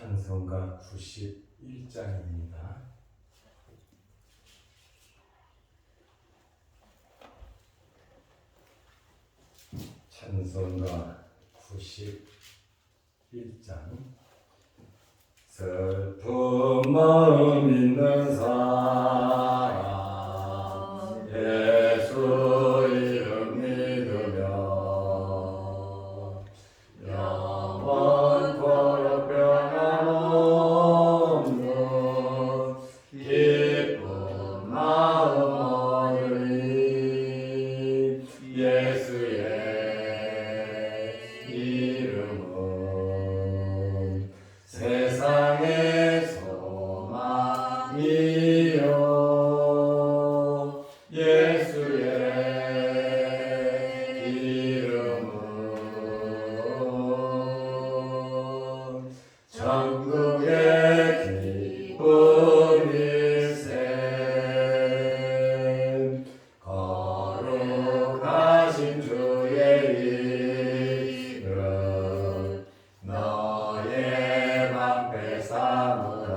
찬송가 91장입니다. 찬송가 91장. 슬픈 마음 있는 사람 예수 이름 믿으며 영원토록 변함없는 기쁜 마음 얻으리. 예수의 이름은 세상의 소망이요. 예수의 이름은 천국의 기쁨일세. 거룩하신 주의 이름 너의 방패 삼으라.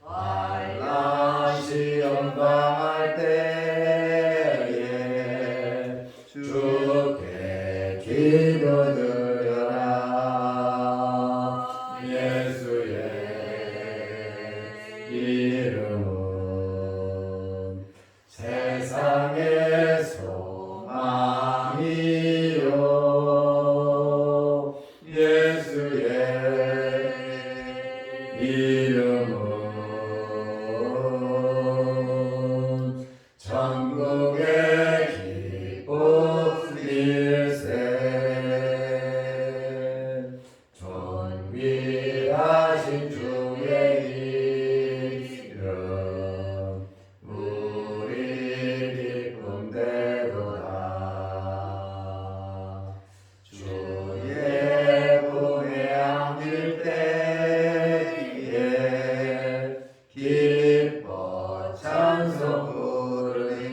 환난 시험 당할 때에 주께 기도드려라. 예수의 이름은 세상의 소망이요. 예수의 이름은 천국의 기쁨일세. 존귀하신 주의 이름 우리 기쁨 되도다. 주의 품에 안길 때에 기뻐 찬송 부르리.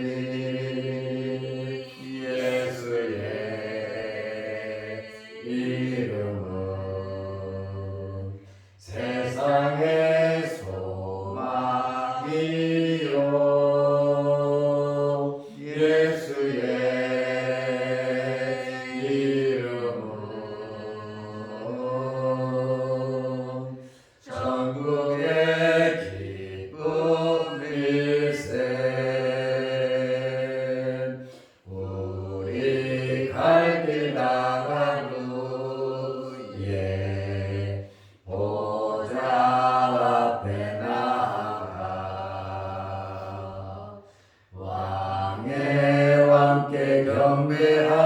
예수의 이름은 세상의 소망이요. 예수의 이름은 천국의 기쁨일세. 우리 갈 길 나간 후에 보좌 앞에 나아가 왕의 왕께 경배하며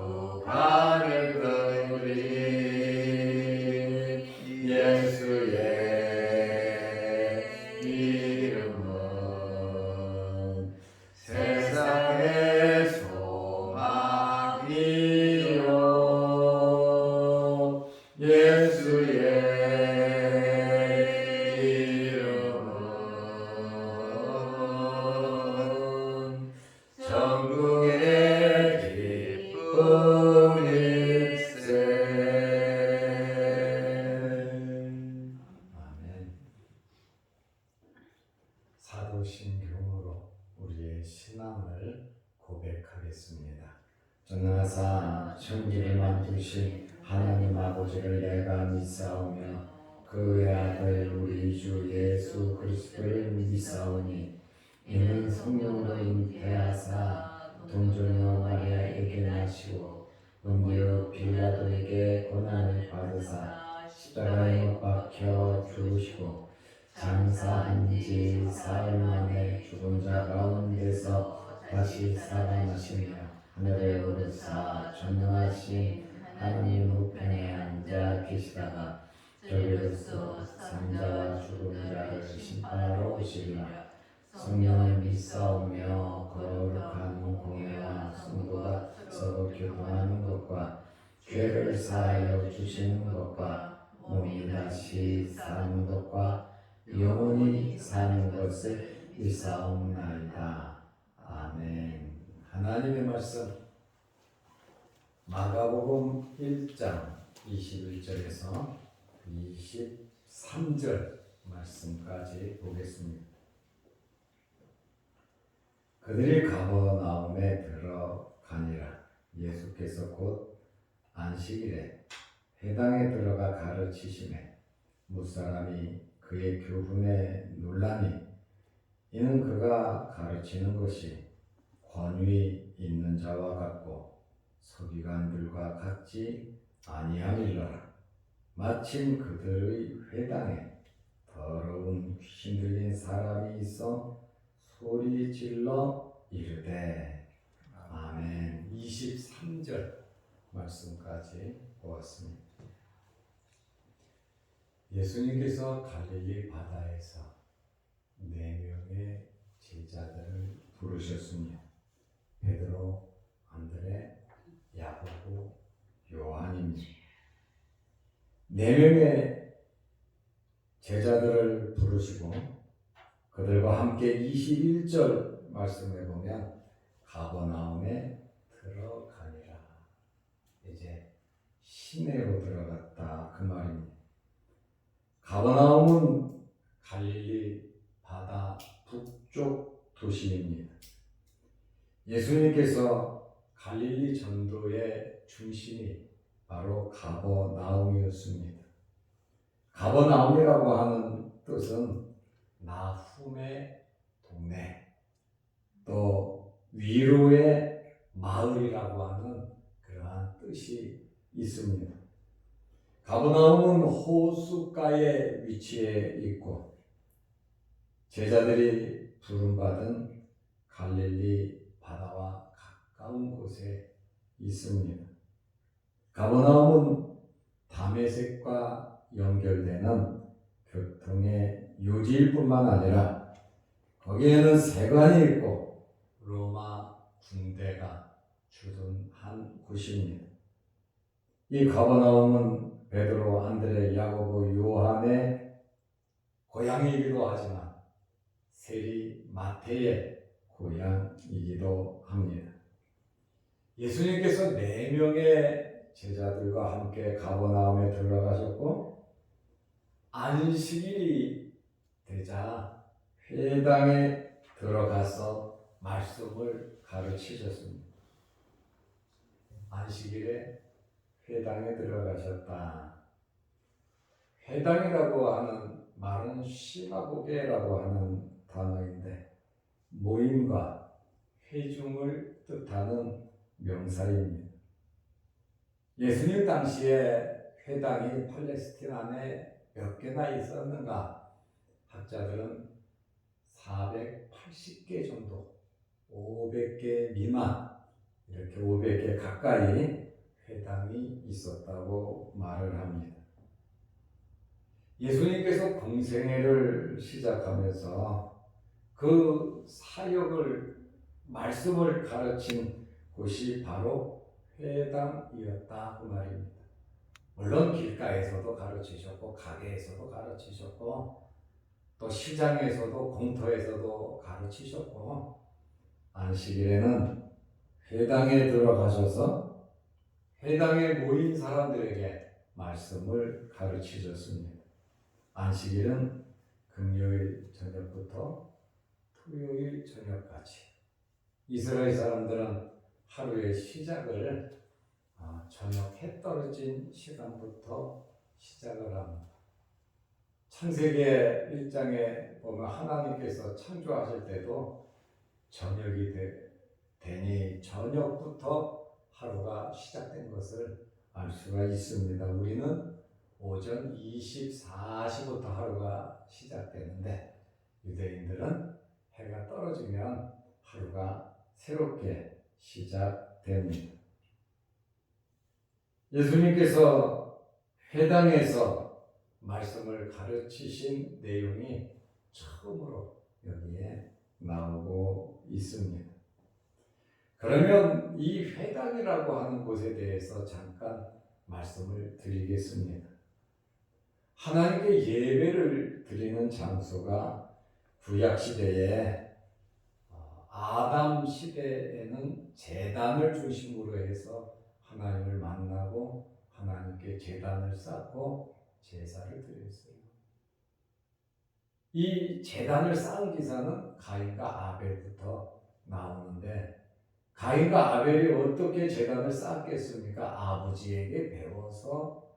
멸류관을 그으리. 예수의 이름은 세상의 소망이요. 예수의 이름은 천국의 기쁨일세. 아멘. 사도신경으로 우리의 신앙을 고백하겠습니다. 전하사 천지를 만드신 하나님 아버지를 내가 믿사오며 그의 아들 우리 주 예수 그리스도를 믿사오니 이는 성령으로 잉태하사 동정녀 마리아에게 나시고 본디오 빌라도에게 고난을 받으사 십자가에 못 박혀 죽으시고 장사한 지 사흘 만에 죽은 자 가운데서 다시 살아나시며 하늘에 오르사 전능하신 하나님 우편에 앉아 계시다가 저리로서 산자와 죽은 자를 심판하러 오시리라. 성령을 믿사오며 거룩한 공예와 성도가 서로 교통하는 것과 죄를 사하여 주시는 것과 몸이 다시 사는 것과 영원히 사는 것을 믿사옵나이다. 아멘. 하나님의 말씀 마가복음 1장 21절에서 23절 말씀까지 보겠습니다. 그들이 가버나움에 들어가니라. 예수께서 곧 안식일에 회당에 들어가 가르치시매 무사람이 그의 교훈에 놀라니 이는 그가 가르치는 것이 권위 있는 자와 같고 서기관들과 같지 아니함일러라. 마침 그들의 회당에 더러운 귀신 들린 사람이 있어 소리 질러 이르되 아멘. 23절 말씀까지 보았습니다. 예수님께서 갈릴리 바다에서 4명의 제자들을 부르셨습니다. 베드로, 안드레, 야고보, 요한입니다. 4명의 제자들을 부르시고 그들과 함께 21절 말씀에 보면 가버나움에 들어가니라. 이제 시내로 들어갔다 그 말입니다. 가버나움은 갈릴리 바다 북쪽 도시입니다. 예수님께서 갈릴리 전도의 중심이 바로 가버나움이었습니다. 가버나움이라고 하는 뜻은 나훔의 동네, 또 위로의 마을이라고 하는 그러한 뜻이 있습니다. 가버나움은 호숫가에 위치해 있고 제자들이 부름받은 갈릴리 바다와 가까운 곳에 있습니다. 가버나움은 다메섹과 연결되는 교통의 요지일 뿐만 아니라 거기에는 세관이 있고 로마 군대가 주둔한 곳입니다. 이 가버나움은 베드로, 안드레, 야고보, 요한의 고향이기도 하지만 세리 마태의 고향이기도 합니다. 예수님께서 4명의 제자들과 함께 가버나움에 들어가셨고 안식일이 되자 회당에 들어가서 말씀을 가르치셨습니다. 안식일에 회당에 들어가셨다. 회당이라고 하는 말은 시나고게라고 하는 단어인데 모임과 회중을 뜻하는 명사입니다. 예수님 당시에 회당이 팔레스틴 안에 몇 개나 있었는가? 학자들은 480개 정도, 500개 미만, 이렇게 500개 가까이 회당이 있었다고 말을 합니다. 예수님께서 공생애를 시작하면서 그 사역을, 말씀을 가르친 곳이 바로 회당이었다 그 말입니다. 물론 길가에서도 가르치셨고 가게에서도 가르치셨고 또 시장에서도 공터에서도 가르치셨고 안식일에는 회당에 들어가셔서 회당에 모인 사람들에게 말씀을 가르치셨습니다. 안식일은 금요일 저녁부터 토요일 저녁까지 이스라엘 사람들은 하루의 시작을 저녁 해 떨어진 시간부터 시작을 합니다. 창세기 1장에 보면 하나님께서 창조하실 때도 저녁이 되니 저녁부터 하루가 시작된 것을 알 수가 있습니다. 우리는 오전 24시부터 하루가 시작되는데 유대인들은 해가 떨어지면 하루가 새롭게 시작됩니다. 예수님께서 회당에서 말씀을 가르치신 내용이 처음으로 여기에 나오고 있습니다. 그러면 이 회당이라고 하는 곳에 대해서 잠깐 말씀을 드리겠습니다. 하나님께 예배를 드리는 장소가 구약시대에 아담 시대에는 제단을 중심으로 해서 하나님을 만나고 하나님께 제단을 쌓고 제사를 드렸어요. 이 제단을 쌓은 기사는 가인과 아벨부터 나오는데 가인과 아벨이 어떻게 제단을 쌓았겠습니까? 아버지에게 배워서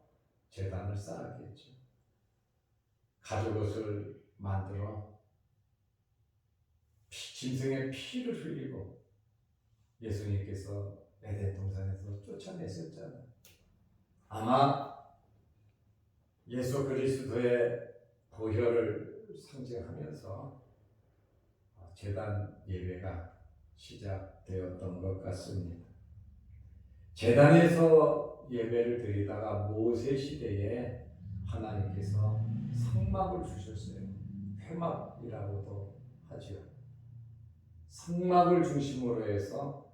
제단을 쌓았겠죠. 가죽옷을 만들어 짐승의 피를 흘리고 예수님께서 에덴 동산에서 쫓아내셨잖아요. 아마 예수 그리스도의 보혈을 상징하면서 제단 예배가 시작되었던 것 같습니다. 제단에서 예배를 드리다가 모세 시대에 하나님께서 성막을 주셨어요. 회막이라고도 하죠. 성막을 중심으로 해서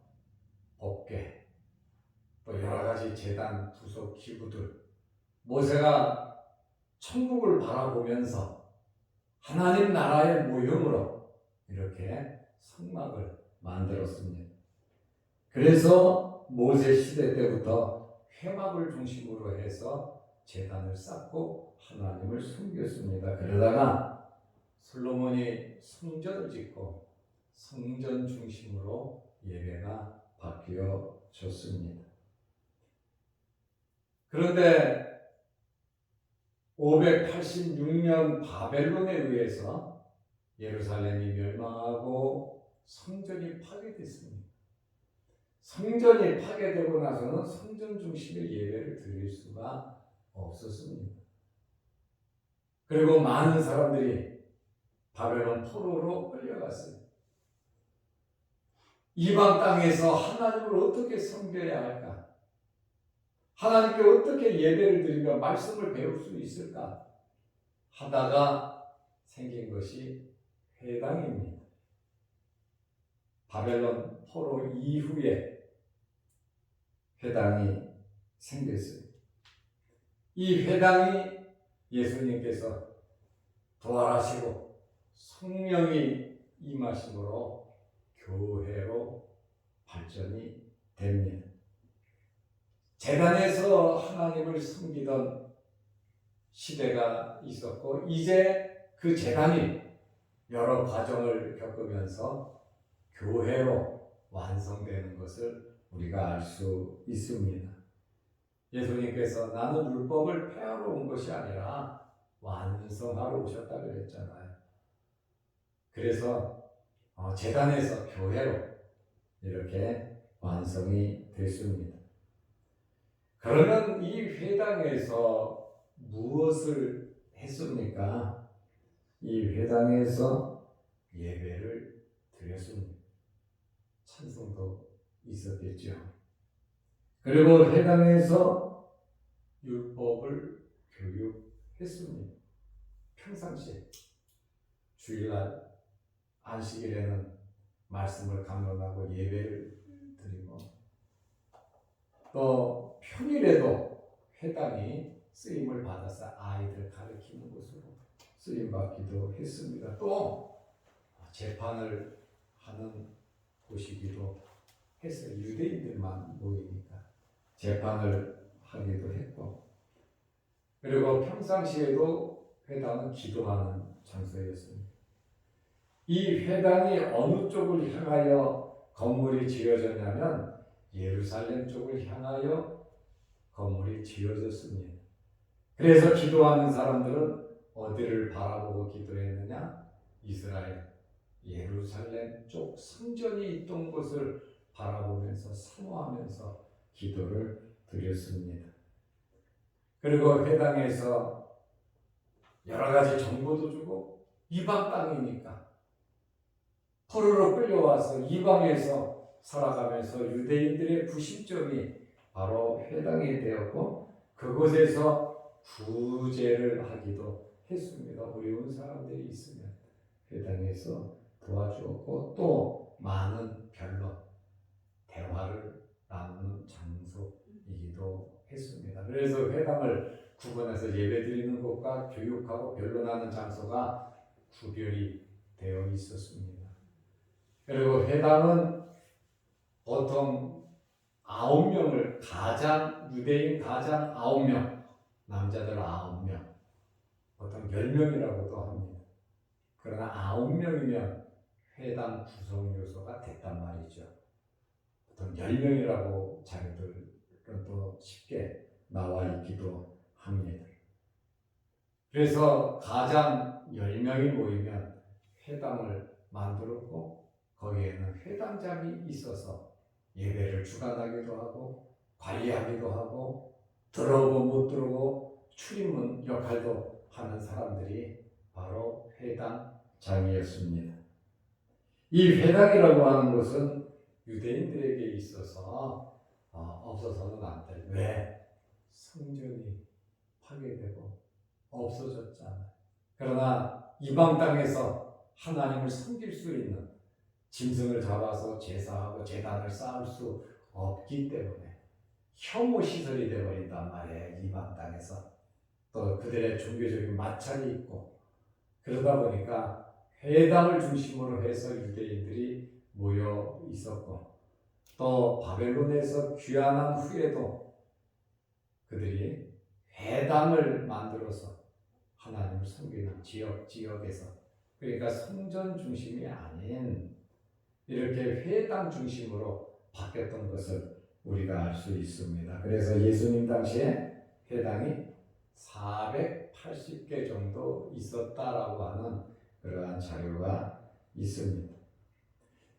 법궤, 또 여러 가지 제단 부속 기구들, 모세가 천국을 바라보면서 하나님 나라의 모형으로 이렇게 성막을 만들었습니다. 그래서 모세 시대 때부터 회막을 중심으로 해서 제단을 쌓고 하나님을 섬겼습니다. 그러다가 솔로몬이 성전을 짓고 성전 중심으로 예배가 바뀌어졌습니다. 그런데 586년 바벨론에 의해서 예루살렘이 멸망하고 성전이 파괴됐습니다. 성전이 파괴되고 나서는 성전 중심의 예배를 드릴 수가 없었습니다. 그리고 많은 사람들이 바벨론 포로로 끌려갔어요. 이방 땅에서 하나님을 어떻게 섬겨야 할까? 하나님께 어떻게 예배를 드리며 말씀을 배울 수 있을까? 하다가 생긴 것이 회당입니다. 바벨론 포로 이후에 회당이 생겼어요. 이 회당이 예수님께서 부활하시고 성령이 임하심으로 교회로 발전이 됩니다. 제단에서 하나님을 섬기던 시대가 있었고 이제 그 제단이 여러 과정을 겪으면서 교회로 완성되는 것을 우리가 알 수 있습니다. 예수님께서 나는 율법을 폐하러 온 것이 아니라 완성하러 오셨다 그랬잖아요. 그래서 제단에서 교회로 이렇게 완성이 됐습니다. 그러면 이 회당에서 무엇을 했습니까? 이 회당에서 예배를 드렸습니다. 찬송도 있었겠죠. 그리고 회당에서 율법을 교육했습니다. 평상시에 주일날 안식일에는 말씀을 강론하고 예배를 드리고 또 평일에도 회당이 쓰임을 받아서 아이들 가르치는 곳으로 쓰임받기도 했습니다. 또 재판을 하는 곳이기도 했어요. 유대인들만 모이니까 재판을 하기도 했고 그리고 평상시에도 회당은 기도하는 장소였습니다. 이 회당이 어느 쪽을 향하여 건물이 지어졌냐면 예루살렘 쪽을 향하여 건물이 지어졌습니다. 그래서 기도하는 사람들은 어디를 바라보고 기도했느냐? 이스라엘, 예루살렘 쪽 성전이 있던 곳을 바라보면서 사모하면서 기도를 드렸습니다. 그리고 회당에서 여러 가지 정보도 주고 이방 땅이니까 포로로 끌려와서 이방에서 살아가면서 유대인들의 부심점이 바로 회당이 되었고 그곳에서 구제를 하기도 했습니다. 어려운 사람들이 있으면 회당에서 도와주었고 또 많은 변론, 대화를 나누는 장소이기도 했습니다. 그래서 회당을 구분해서 예배드리는 곳과 교육하고 변론하는 장소가 구별이 되어 있었습니다. 그리고 회당은 보통 9명을 유대인 가장 9명, 남자들 9명, 보통 10명이라고도 합니다. 그러나 9명이면 회당 구성 요소가 됐단 말이죠. 보통 10명이라고 자료들은 또 쉽게 나와 있기도 합니다. 그래서 가장 10명이 모이면 회당을 만들었고 거기에는 회당장이 있어서 예배를 주관하기도 하고 관리하기도 하고 들어오고 못 들어오고 출입문 역할도 하는 사람들이 바로 회당장이었습니다. 이 회당이라고 하는 것은 유대인들에게 있어서 없어서는 안 될. 왜? 성전이 파괴되고 없어졌잖아요. 그러나 이방 땅에서 하나님을 섬길 수 있는 짐승을 잡아서 제사하고 제단을 쌓을 수 없기 때문에 혐오 시설이 되어버린단 말이에요. 이방 땅에서. 또 그들의 종교적인 마찰이 있고 그러다 보니까 회당을 중심으로 해서 유대인들이 모여 있었고 또 바벨론에서 귀환한 후에도 그들이 회당을 만들어서 하나님을 섬기는 지역에서 그러니까 성전 중심이 아닌 이렇게 회당 중심으로 바뀌었던 것을 우리가 알 수 있습니다. 그래서 예수님 당시에 회당이 480개 정도 있었다라고 하는 그러한 자료가 있습니다.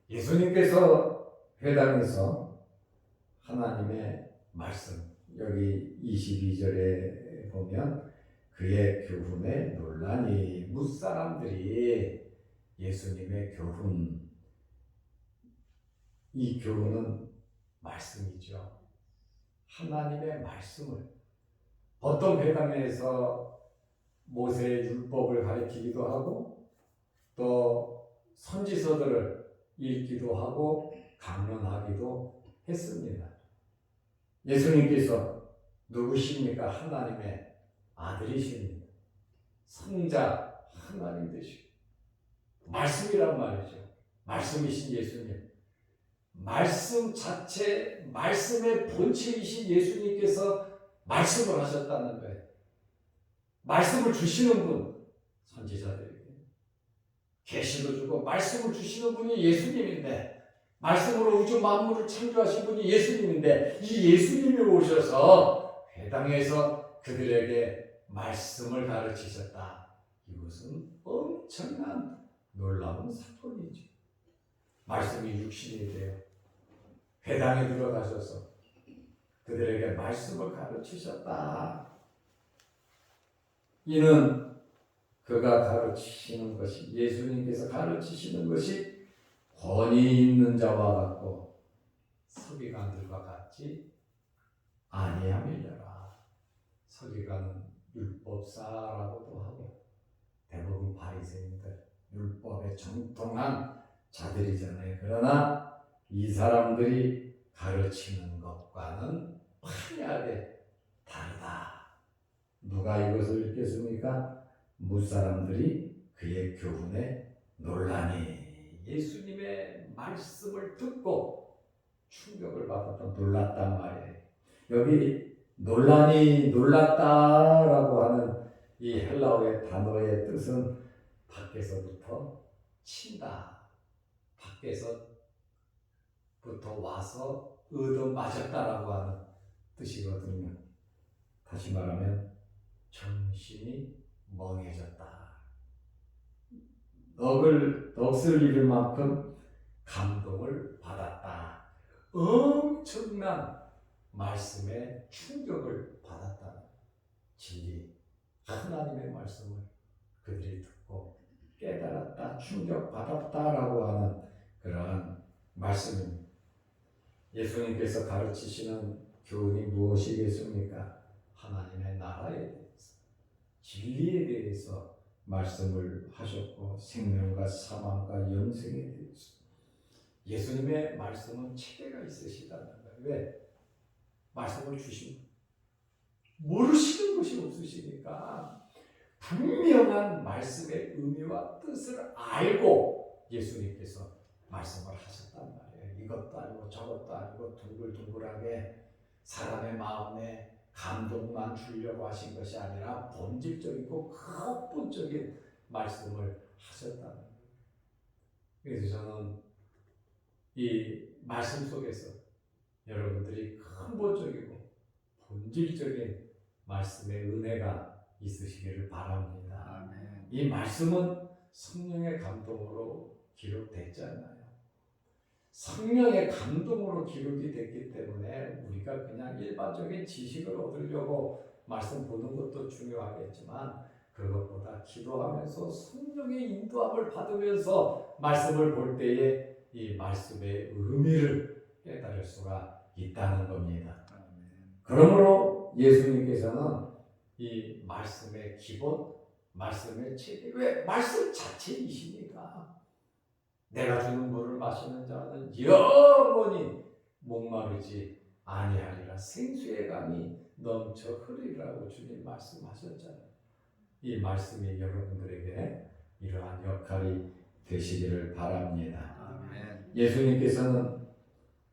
예수님께서 회당에서 하나님의 말씀, 여기 22절에 보면 그의 교훈에 논란이 뭇사람들이 예수님의 교훈, 이 교훈은 말씀이죠. 하나님의 말씀을 어떤 회당에서 모세의 율법을 가르치기도 하고 또 선지서들을 읽기도 하고 강론하기도 했습니다. 예수님께서 누구십니까? 하나님의 아들이십니다. 성자 하나님 되시고 말씀이란 말이죠. 말씀이신 예수님. 말씀 자체, 말씀의 본체이신 예수님께서 말씀을 하셨다는 거예요. 말씀을 주시는 분, 선지자들에게 계시도 주고 말씀을 주시는 분이 예수님인데 말씀으로 우주 만물을 창조하신 분이 예수님인데 이 예수님이 오셔서 회당에서 그들에게 말씀을 가르치셨다. 이것은 엄청난 놀라운 사건이죠. 말씀이 육신이 되어 회당에 들어가셔서 그들에게 말씀을 가르치셨다. 이는 그가 가르치시는 것이 예수님께서 가르치시는 것이 권위 있는 자와 같고 서기관들과 같지 아니함이려라. 서기관은 율법사라고도 하고 대부분 바리새인들 율법에 정통한 자들이잖아요. 그러나 이 사람들이 가르치는 것과는 판이하게 다르다. 누가 이것을 읽겠습니까? 뭇사람들이 그의 교훈에 논란이 예수님의 말씀을 듣고 충격을 받았던 놀랐단 말이에요. 여기 논란이 놀랐다라고 하는 이 헬라어의 단어의 뜻은 밖에서부터 친다. 밖에서부터 와서 얻어맞았다라고 하는 뜻이거든요. 다시 말하면 정신이 멍해졌다. 넋을 잃을 만큼 감동을 받았다. 엄청난 말씀에 충격을 받았다. 진리, 하나님의 말씀을 그들이 듣고 깨달았다, 충격받았다라고 하는 그러한 말씀입니다. 예수님께서 가르치시는 교훈이 무엇이겠습니까? 하나님의 나라에 대해서, 진리에 대해서 말씀을 하셨고 생명과 사망과 영생에 대해서 예수님의 말씀은 체계가 있으시다는 거예요. 왜? 말씀을 주시면 모르시는 것이 없으시니까 분명한 말씀의 의미와 뜻을 알고 예수님께서 말씀을 하셨단 말이에요. 이것도 아니고 저것도 아니고 둥글둥글하게 사람의 마음에 감동만 주려고 하신 것이 아니라 본질적이고 근본적인 말씀을 하셨다는 거예요. 그래서 저는 이 말씀 속에서 여러분들이 근본적이고 본질적인 말씀의 은혜가 있으시기를 바랍니다. 아멘. 이 말씀은 성령의 감동으로 기록됐잖아요. 성령의 감동으로 기록이 됐기 때문에 우리가 그냥 일반적인 지식을 얻으려고 말씀 보는 것도 중요하겠지만 그것보다 기도하면서 성령의 인도함을 받으면서 말씀을 볼 때에 이 말씀의 의미를 깨달을 수가 있다는 겁니다. 그러므로 예수님께서는 이 말씀의 기본, 말씀의 체계, 왜 말씀 자체이시니까 내가 주는 물을 마시는 자는 영원히 목마르지 아니하리라 생수의 강이 넘쳐 흐르리라고 주님 말씀하셨잖아요. 이 말씀이 여러분들에게 이러한 역할이 되시기를 바랍니다. 아멘. 예수님께서는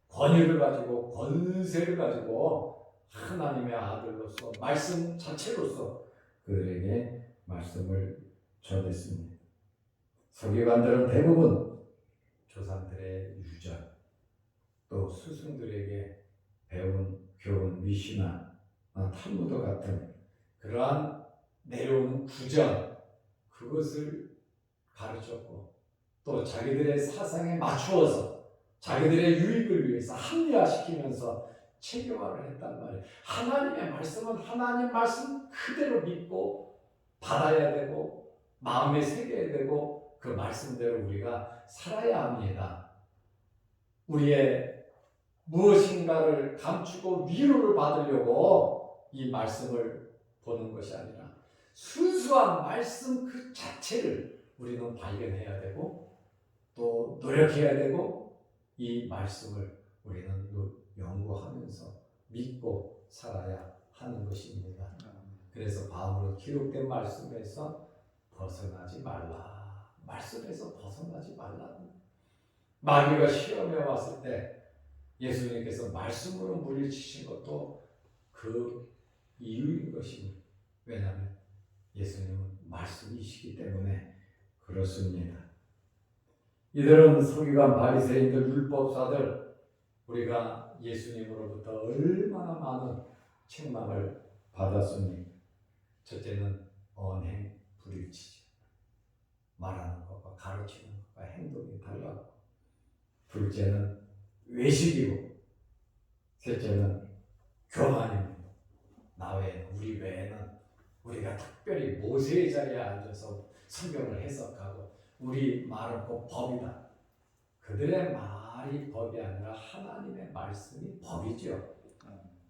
권위를 가지고 권세를 가지고 하나님의 아들로서 말씀 자체로서 그들에게 말씀을 전했습니다. 서기관들은 대부분 조상들의 유전 또 스승들에게 배운 교훈 미시나 탈무드 같은 그러한 내려오는 구전 그것을 가르쳤고 또 자기들의 사상에 맞추어서 자기들의 유익을 위해서 합리화시키면서 체계화를 했단 말이에요. 하나님의 말씀은 하나님 말씀 그대로 믿고 받아야 되고 마음에 새겨야 되고 그 말씀대로 우리가 살아야 합니다. 우리의 무엇인가를 감추고 위로를 받으려고 이 말씀을 보는 것이 아니라 순수한 말씀 그 자체를 우리는 발견해야 되고 또 노력해야 되고 이 말씀을 우리는 연구하면서 믿고 살아야 하는 것입니다. 그래서 바울은 기록된 말씀에서 벗어나지 말라. 말씀에서 벗어나지 말라. 마귀가 시험에 왔을 때 예수님께서 말씀으로 물리치신 것도 그 이유인 것입니다. 왜냐하면 예수님은 말씀이시기 때문에 그렇습니다. 이들은 서기관 바리새인들 율법사들 우리가 예수님으로부터 얼마나 많은 책망을 받았습니까? 첫째는 언행 불일치죠. 말하는 것과 가르치는 것과 행동이 달라고. 둘째는 외식이고 셋째는 교만입니다. 나 외에는 우리 외에는 우리가 특별히 모세의 자리에 앉아서 성경을 해석하고 우리 말은 꼭 법이다. 그들의 말이 법이 아니라 하나님의 말씀이 법이죠.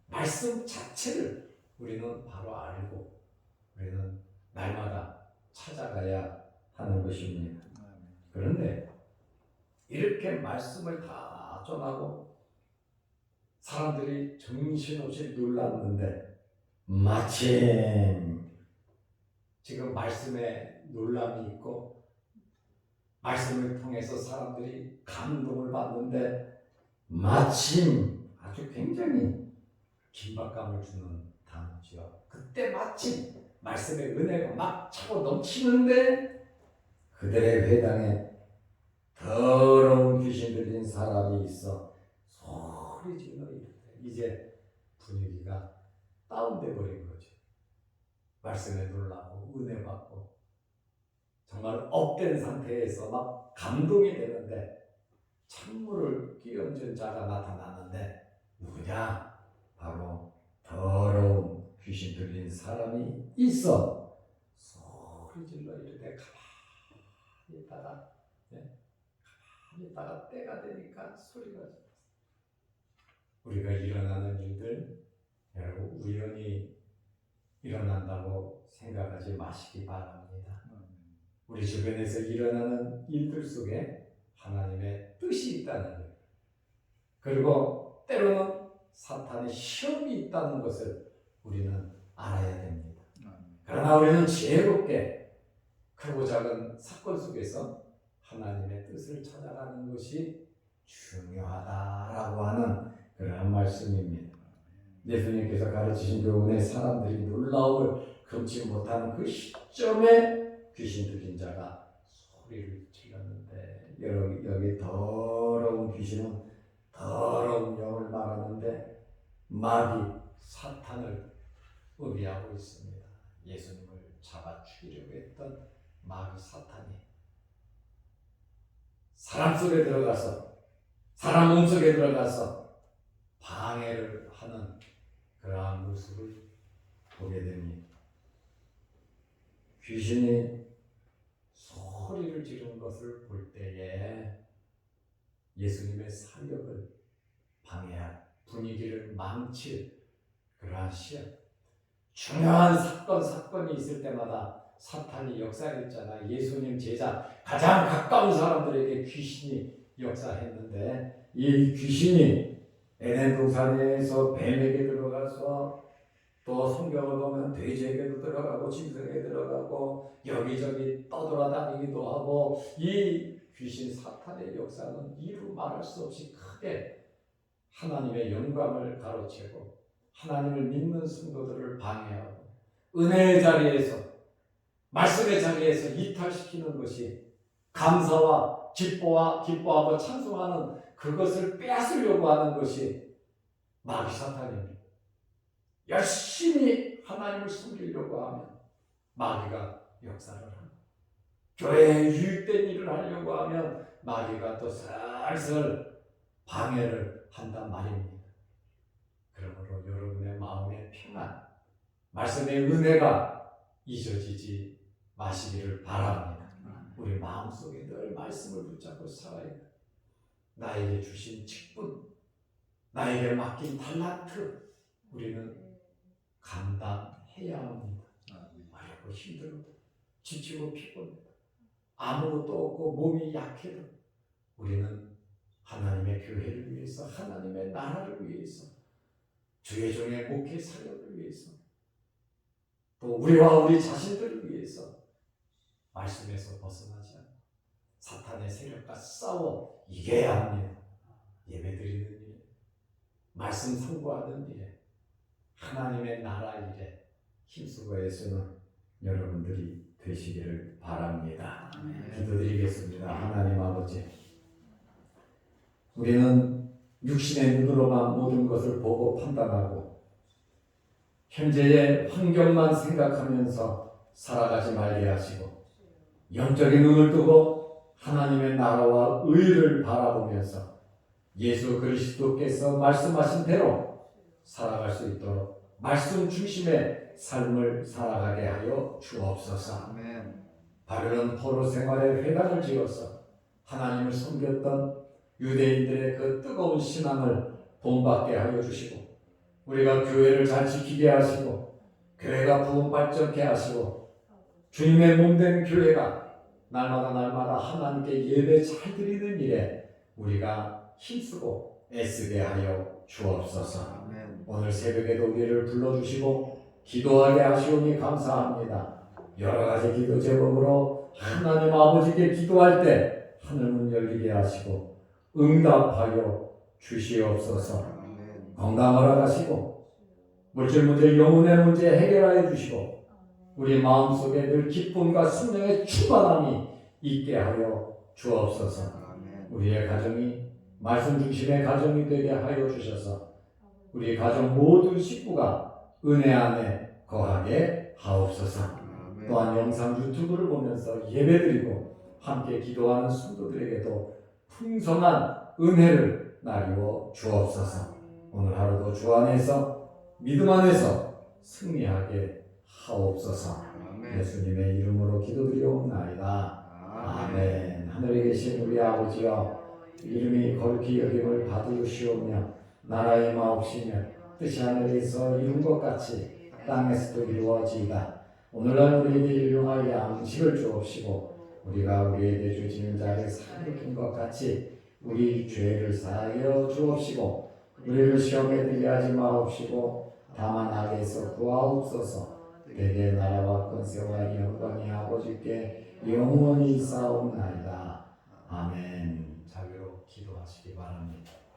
말씀 자체를 우리는 바로 알고 우리는 날마다 찾아가야 하는 것입니다. 그런데 이렇게 말씀을 다 전하고 사람들이 정신없이 놀랐는데 마침 지금 말씀에 놀람이 있고 말씀을 통해서 사람들이 감동을 받는데 마침 아주 굉장히 긴박감을 주는 단어죠. 그때 마침 말씀의 은혜가 막 차고 넘치는데 그들의 회당에 더러운 귀신 들린 사람이 있어 소리 질러 이르되 이제 분위기가 다운돼 버린 거죠. 말씀에 놀라고 은혜 받고 정말 업된 상태에서 막 감동이 되는데 찬물을 끼얹은 자가 나타나는데 누구냐? 바로 더러운 귀신 들린 사람이 있어 소리 질러 이르되 가만히 있다가 가만히 있다가 때가 되니까 소리가 졌어요. 우리가 일어나는 일들 여러분 우연히 일어난다고 생각하지 마시기 바랍니다. 우리 주변에서 일어나는 일들 속에 하나님의 뜻이 있다는 거예요. 그리고 때로는 사탄의 시험이 있다는 것을 우리는 알아야 됩니다. 그러나 우리는 지혜롭게 크고 작은 사건 속에서 하나님의 뜻을 찾아가는 것이 중요하다라고 하는 그러한 말씀입니다. 예수님께서 가르치신 교훈에 사람들이 놀라움을 금치 못하는 그 시점에 귀신 들린 자가 소리를 질렀는데, 여기 더러운 귀신은 더러운 영을 말하는데 마귀 사탄을 의미하고 있습니다. 예수님을 잡아 죽이려고 했던 마귀 사탄이 사람 속에 들어가서, 사람 몸속에 들어가서 방해를 하는 그러한 모습을 보게 됩니다. 귀신이 소리를 지르는 것을 볼 때에 예수님의 사역을 방해할, 분위기를 망칠 그러한 시험, 중요한 사건이 있을 때마다 사탄이 역사했잖아요. 예수님 제자 가장 가까운 사람들에게 귀신이 역사했는데, 이 귀신이 에덴 동산에서 뱀에게 들어가서, 또 성경을 보면 돼지에게도 들어가고 짐승에게 들어가고 여기저기 떠돌아다니기도 하고, 이 귀신 사탄의 역사는 이루 말할 수 없이 크게 하나님의 영광을 가로채고 하나님을 믿는 성도들을 방해하고 은혜의 자리에서, 말씀의 자리에서 이탈시키는 것이, 감사와 기뻐하고 찬송하는 그것을 빼앗으려고 하는 것이 마귀 사탄입니다. 열심히 하나님을 섬기려고 하면 마귀가 역사를 합니다. 교회에 유익된 일을 하려고 하면 마귀가 또 슬슬 방해를 한단 말입니다. 그러므로 여러분의 마음의 평안, 말씀의 은혜가 잊어지지 마시기를 바랍니다. 우리 마음속에 늘 말씀을 붙잡고 살아야 합니다. 나에게 주신 직분, 나에게 맡긴 달란트, 우리는 감당해야 합니다. 어렵고 힘들고 지치고 피곤해도, 아무것도 없고 몸이 약해도 우리는 하나님의 교회를 위해서, 하나님의 나라를 위해서, 주의 종의 목회 사역을 위해서, 또 우리와 우리 자신들을 위해서 말씀에서 벗어나지 않고 사탄의 세력과 싸워 이겨야 합니다. 예배드리는 일, 말씀 선고하는 일에, 하나님의 나라 일에 힘쓰고 애쓰는 여러분들이 되시기를 바랍니다. 기도드리겠습니다. 하나님 아버지, 우리는 육신의 눈으로만 모든 것을 보고 판단하고 현재의 환경만 생각하면서 살아가지 말게 하시고, 영적인 눈을 뜨고 하나님의 나라와 의를 바라보면서 예수 그리스도께서 말씀하신 대로 살아갈 수 있도록 말씀 중심의 삶을 살아가게 하여 주옵소서. 바르는 포로 생활에 회당을 지어서 하나님을 섬겼던 유대인들의 그 뜨거운 신앙을 본받게 하여 주시고, 우리가 교회를 잘 지키게 하시고, 교회가 부흥 발전케 하시고, 주님의 몸된 교회가 날마다 하나님께 예배 잘 드리는 일에 우리가 힘쓰고 애쓰게 하여 주옵소서. 오늘 새벽에도 우리를 불러주시고 기도하게 하시오니 감사합니다. 여러 가지 기도 제목으로 하나님 아버지께 기도할 때 하늘문 열리게 하시고 응답하여 주시옵소서. 건강 허락하시고 물질 문제, 영혼의 문제 해결하여 주시고, 우리 마음속에 늘 기쁨과 성령의 충만함이 있게 하여 주옵소서. 우리의 가정이 말씀 중심의 가정이 되게 하여 주셔서 우리 가정 모든 식구가 은혜 안에 거하게 하옵소서. 또한 영상 유튜브를 보면서 예배드리고 함께 기도하는 성도들에게도 풍성한 은혜를 나누어 주옵소서. 오늘 하루도 주 안에서, 믿음 안에서 승리하게 하옵소서. 예수님의 이름으로 기도드리옵나이다. 아멘. 하늘에 계신 우리 아버지여, 이름이 거룩히 여김을 받으시오며 나라의 마옵시며 뜻이 하늘에서 이룬 것 같이 땅에서도 이루어지이다. 오늘날 우리에게 일용할 양식을 주옵시고, 우리가 우리에게 주시는 자를 사르킨 것 같이 우리 죄를 사하여 주옵시고, 우리를 시험에 들게 하지 마옵시고 다만 악에서 구하옵소서. 대개 나라와 권세와 영광이 아버지께 영원히 있사옵나이다. 아멘. 자비로 기도하시기 바랍니다.